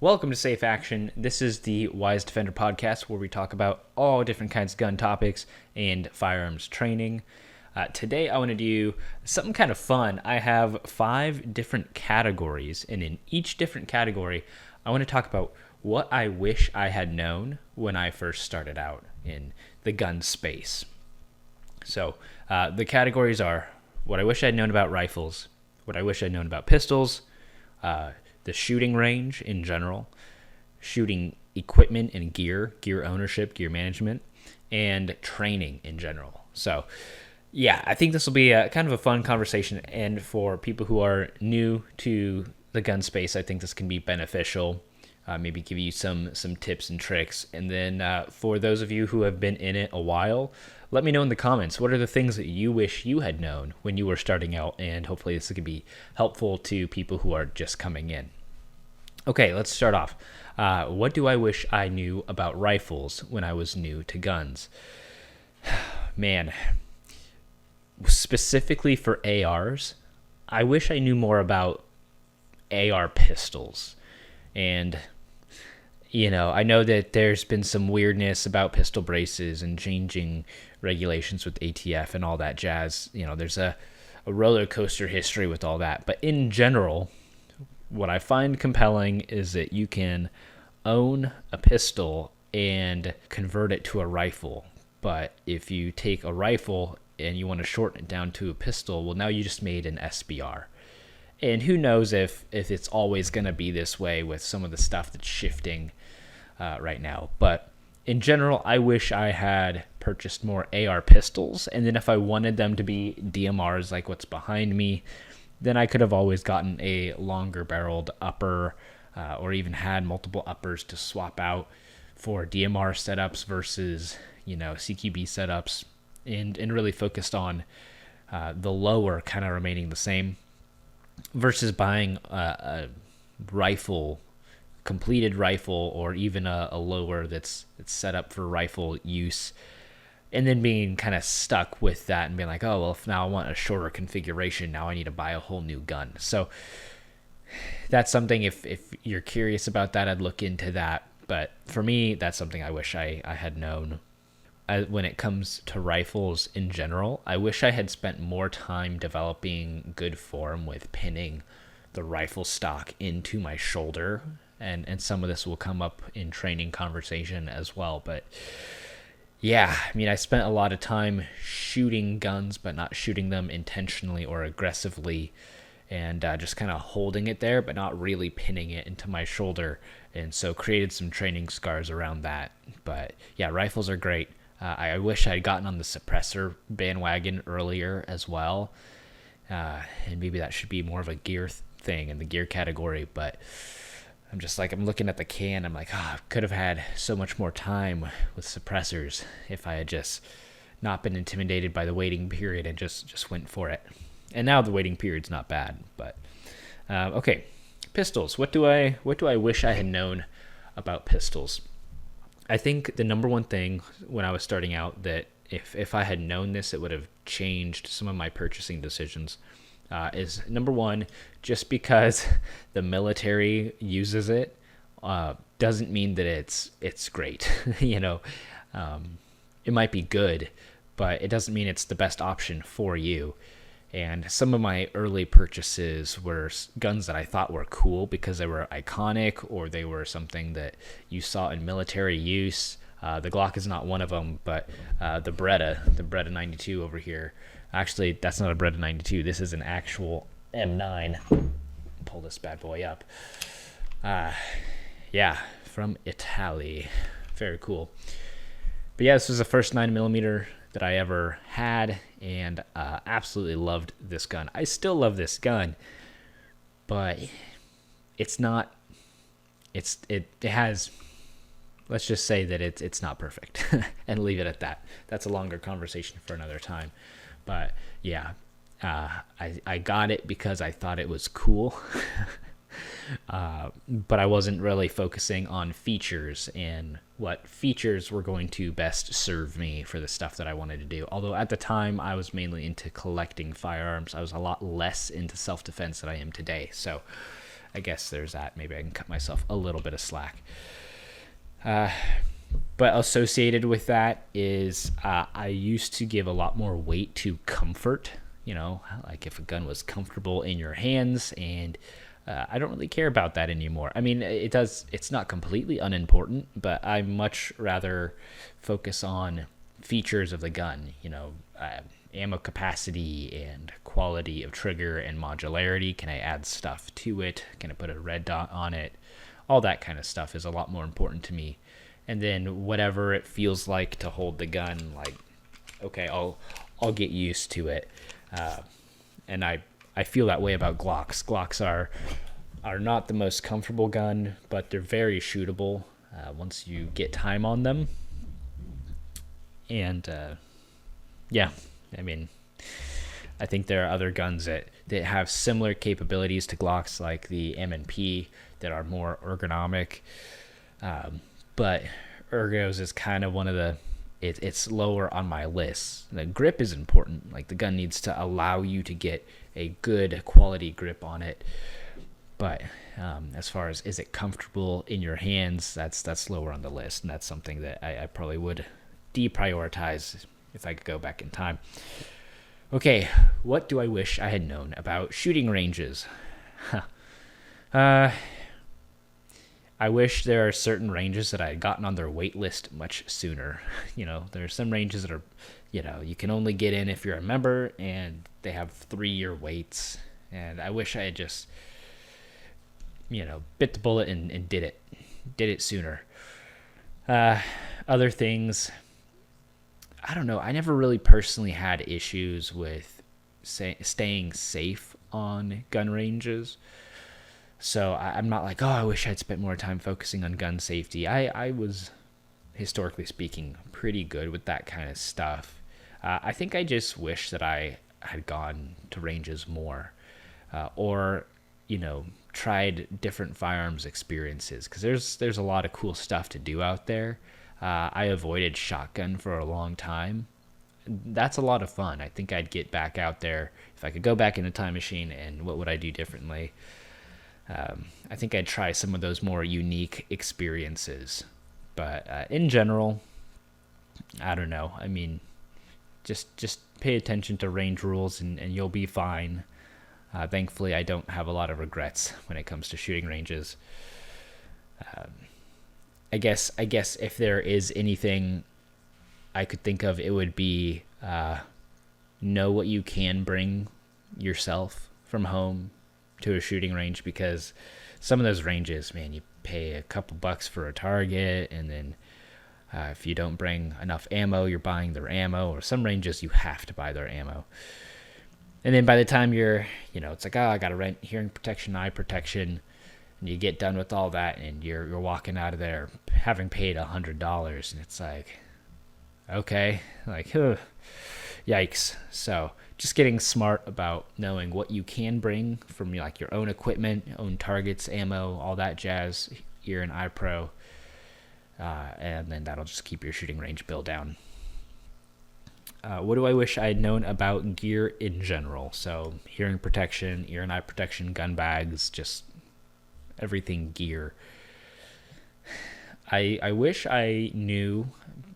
Welcome to Safe Action. This is the Wise Defender podcast where we talk about all different kinds of gun topics and firearms training. Today, I want to do something kind of fun. I have 5 different categories, and in each different category, I want to talk about what I wish I had known when I first started out in the gun space. So, the categories are what I wish I'd known about rifles, what I wish I'd known about pistols, the shooting range in general, shooting equipment and gear ownership, gear management, and training in general. So, yeah, I think this will be a kind of a fun conversation. And for people who are new to the gun space, I think this can be beneficial. Maybe give you some tips and tricks. And then for those of you who have been in it a while, let me know in the comments, what are the things that you wish you had known when you were starting out? And hopefully this could be helpful to people who are just coming in. Okay, let's start off. What do I wish I knew about rifles when I was new to guns? Man, specifically for ARs, I wish I knew more about AR pistols. And I know that there's been some weirdness about pistol braces and changing regulations with ATF and all that jazz. There's a roller coaster history with all that. But in general, what I find compelling is that you can own a pistol and convert it to a rifle. But if you take a rifle and you want to shorten it down to a pistol, well, now you just made an SBR. And who knows if it's always going to be this way with some of the stuff that's shifting right now. But in general, I wish I had purchased more AR pistols. And then if I wanted them to be DMRs like what's behind me, then I could have always gotten a longer barreled upper or even had multiple uppers to swap out for DMR setups versus, CQB setups and really focused on the lower kind of remaining the same versus buying a rifle, completed rifle, or even a lower that's set up for rifle use, and then being kind of stuck with that and being like, oh, well, if now I want a shorter configuration, now I need to buy a whole new gun. So that's something, if you're curious about that, I'd look into that. But for me, that's something I wish I had known. When it comes to rifles in general, I wish I had spent more time developing good form with pinning the rifle stock into my shoulder. And some of this will come up in training conversation as well. But yeah, I spent a lot of time shooting guns, but not shooting them intentionally or aggressively, and just kind of holding it there, but not really pinning it into my shoulder. And so created some training scars around that. But yeah, rifles are great. I wish I had gotten on the suppressor bandwagon earlier as well. And maybe that should be more of a gear thing in the gear category. But I'm looking at the can. I'm like, I could have had so much more time with suppressors if I had just not been intimidated by the waiting period and just went for it. And now the waiting period's not bad. But okay, pistols. What do I wish I had known about pistols? I think the number one thing when I was starting out that if I had known this, it would have changed some of my purchasing decisions, is number one, just because the military uses it doesn't mean that it's great. It might be good, but it doesn't mean it's the best option for you. And some of my early purchases were guns that I thought were cool because they were iconic or they were something that you saw in military use. The Glock is not one of them, but the Beretta 92 over here. Actually, that's not a Beretta 92. This is an actual M9. Pull this bad boy up. Yeah, from Italy. Very cool. But yeah, this was the first 9mm that I ever had, and absolutely loved this gun. I still love this gun, but it's not. It has. Let's just say that it's not perfect, and leave it at that. That's a longer conversation for another time. But yeah, I got it because I thought it was cool. But I wasn't really focusing on features and what features were going to best serve me for the stuff that I wanted to do. Although at the time I was mainly into collecting firearms, I was a lot less into self-defense than I am today. So I guess there's that. Maybe I can cut myself a little bit of slack. But associated with that is I used to give a lot more weight to comfort. Like if a gun was comfortable in your hands, and I don't really care about that anymore. I mean, it's not completely unimportant, but I much rather focus on features of the gun, ammo capacity and quality of trigger and modularity. Can I add stuff to it? Can I put a red dot on it? All that kind of stuff is a lot more important to me. And then whatever it feels like to hold the gun, like, okay, I'll get used to it. And I feel that way about Glocks. Glocks are not the most comfortable gun, but they're very shootable once you get time on them. And yeah, I mean, I think there are other guns that have similar capabilities to Glocks, like the M&P, that are more ergonomic. But ergos is kind of one of the, it's lower on my list. The grip is important. Like the gun needs to allow you to get a good quality grip on it. But as far as is it comfortable in your hands, that's lower on the list. And that's something that I probably would deprioritize if I could go back in time. Okay, what do I wish I had known about shooting ranges? I wish there are certain ranges that I had gotten on their wait list much sooner. There are some ranges that are, you can only get in if you're a member, and they have 3-year waits. And I wish I had just, bit the bullet and did it sooner. Other things, I don't know. I never really personally had issues with staying safe on gun ranges. So I'm not like, I wish I'd spent more time focusing on gun safety. I was, historically speaking, pretty good with that kind of stuff. I think I just wish that I had gone to ranges more, or tried different firearms experiences, because there's a lot of cool stuff to do out there. I avoided shotgun for a long time. That's a lot of fun. I think I'd get back out there if I could go back in a time machine, and what would I do differently? I think I'd try some of those more unique experiences. But in general, I don't know. I mean, just pay attention to range rules, and you'll be fine. Thankfully, I don't have a lot of regrets when it comes to shooting ranges. I guess if there is anything I could think of, it would be know what you can bring yourself from home to a shooting range, because some of those ranges, man, you pay a couple bucks for a target, and then if you don't bring enough ammo, you're buying their ammo, or some ranges you have to buy their ammo. And then by the time you're, it's like, I got to rent hearing protection, eye protection, and you get done with all that, and you're walking out of there having paid $100, and it's like, okay, like, yikes. So just getting smart about knowing what you can bring from like your own equipment, own targets, ammo, all that jazz, ear and eye pro, and then that'll just keep your shooting range bill down. What do I wish I had known about gear in general? So hearing protection, ear and eye protection, gun bags, just everything gear. I wish I knew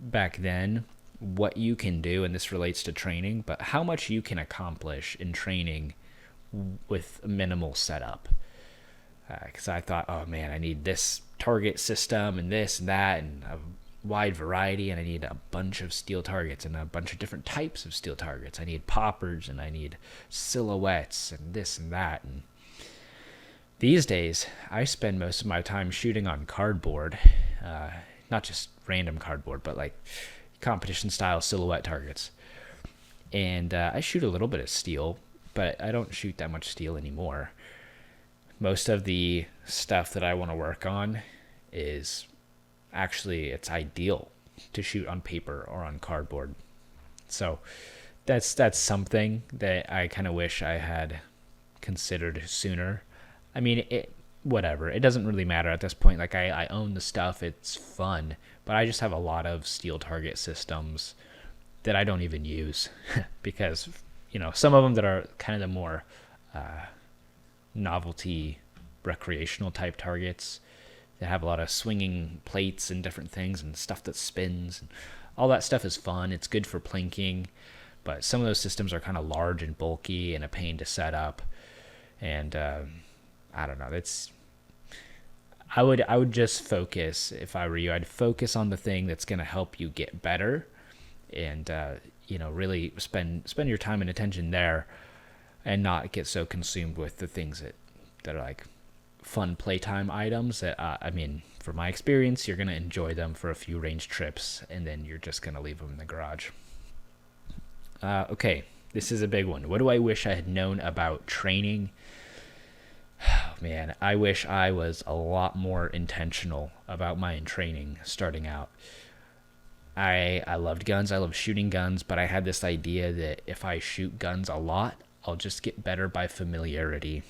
back then what you can do, and this relates to training, but how much you can accomplish in training with minimal setup. Because I thought, oh man, I need this target system and this and that and a wide variety, and I need a bunch of steel targets and a bunch of different types of steel targets. I need poppers, and I need silhouettes and this and that. And these days, I spend most of my time shooting on cardboard, not just random cardboard, but like competition style silhouette targets. And I shoot a little bit of steel, but I don't shoot that much steel anymore. Most of the stuff that I want to work on is actually, it's ideal to shoot on paper or on cardboard. So that's something that I kind of wish I had considered sooner. I mean, whatever. It doesn't really matter at this point. Like, I own the stuff. It's fun. But I just have a lot of steel target systems that I don't even use because, some of them that are kind of the more novelty recreational type targets. They have a lot of swinging plates and different things and stuff that spins. And all that stuff is fun. It's good for plinking, but some of those systems are kind of large and bulky and a pain to set up. And I don't know. I would just focus, if I were you. I'd focus on the thing that's going to help you get better, and really spend your time and attention there, and not get so consumed with the things that are like fun playtime items that from my experience, you're going to enjoy them for a few range trips and then you're just going to leave them in the garage. Okay, this is a big one. What do I wish I had known about training? Oh, man, I wish I was a lot more intentional about my training starting out. I loved guns. I love shooting guns, but I had this idea that if I shoot guns a lot, I'll just get better by familiarity.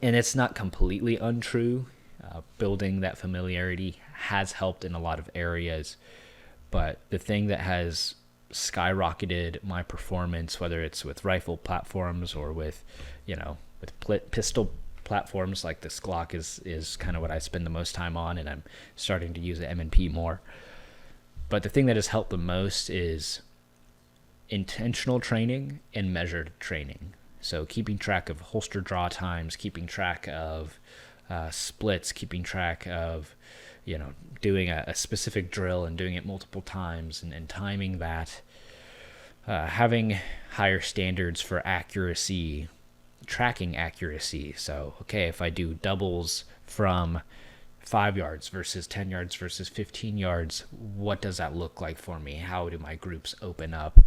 And it's not completely untrue. Building that familiarity has helped in a lot of areas, but the thing that has skyrocketed my performance, whether it's with rifle platforms or with pistol platforms like this Glock is kind of what I spend the most time on, and I'm starting to use the M&P more. But the thing that has helped the most is intentional training and measured training. So keeping track of holster draw times, keeping track of splits, keeping track of, doing a specific drill and doing it multiple times and timing that. Having higher standards for accuracy, tracking accuracy. So, okay, if I do doubles from 5 yards versus 10 yards versus 15 yards, what does that look like for me? How do my groups open up?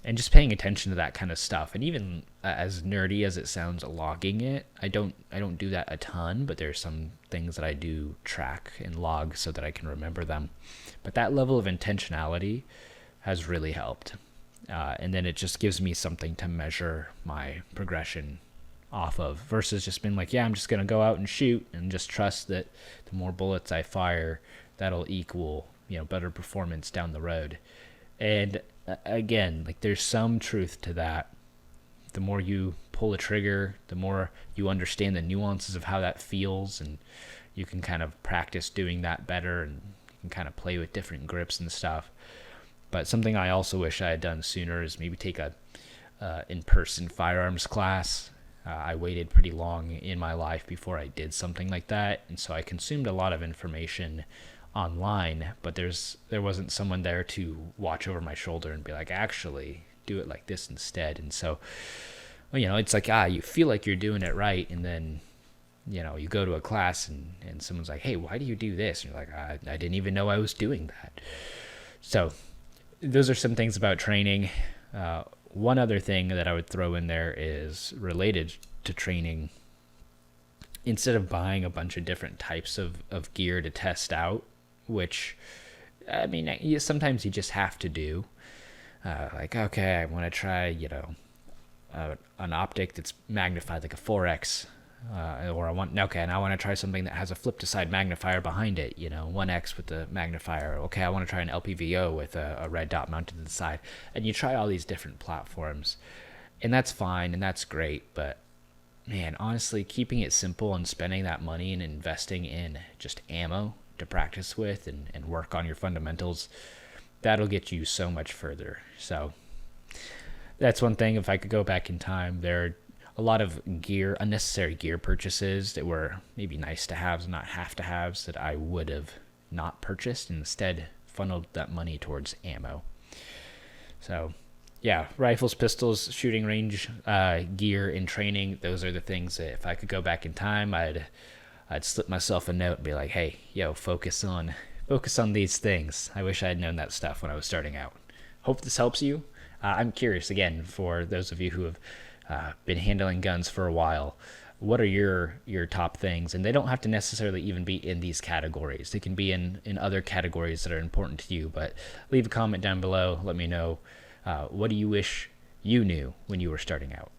And just paying attention to that kind of stuff. And even as nerdy as it sounds, logging it, I don't do that a ton, but there's some things that I do track and log so that I can remember them. But that level of intentionality has really helped. And then it just gives me something to measure my progression off of, versus just being like, I'm just going to go out and shoot and just trust that the more bullets I fire, that'll equal, better performance down the road. And again, like, there's some truth to that. The more you pull a trigger, the more you understand the nuances of how that feels, and you can kind of practice doing that better, and you can kind of play with different grips and stuff. But something I also wish I had done sooner is maybe take a in-person firearms class. I waited pretty long in my life before I did something like that, and so I consumed a lot of information online, but there wasn't someone there to watch over my shoulder and be like, actually do it like this instead. And so, it's like, you feel like you're doing it right, and then you go to a class and someone's like, hey, why do you do this? And you're like, I didn't even know I was doing that. So those are some things about training. One other thing that I would throw in there is related to training. Instead of buying a bunch of different types of gear to test out, which, sometimes you just have to do. Okay, I want to try, an optic that's magnified like a 4X. Or I want to try something that has a flip to side magnifier behind it, 1X with the magnifier. Okay, I want to try an LPVO with a red dot mounted to the side. And you try all these different platforms. And that's fine and that's great, but man, honestly, keeping it simple and spending that money and investing in just ammo to practice with and work on your fundamentals, that'll get you so much further. So that's one thing. If I could go back in time, there are a lot of unnecessary gear purchases that were maybe nice to haves, not have to haves, that I would have not purchased and instead funneled that money towards ammo. So yeah, rifles, pistols, shooting range gear, and training, those are the things that if I could go back in time, I'd slip myself a note and be like, hey, focus on these things. I wish I had known that stuff when I was starting out. Hope this helps you. I'm curious, again, for those of you who have been handling guns for a while, what are your top things? And they don't have to necessarily even be in these categories. They can be in other categories that are important to you, but leave a comment down below. Let me know, what do you wish you knew when you were starting out?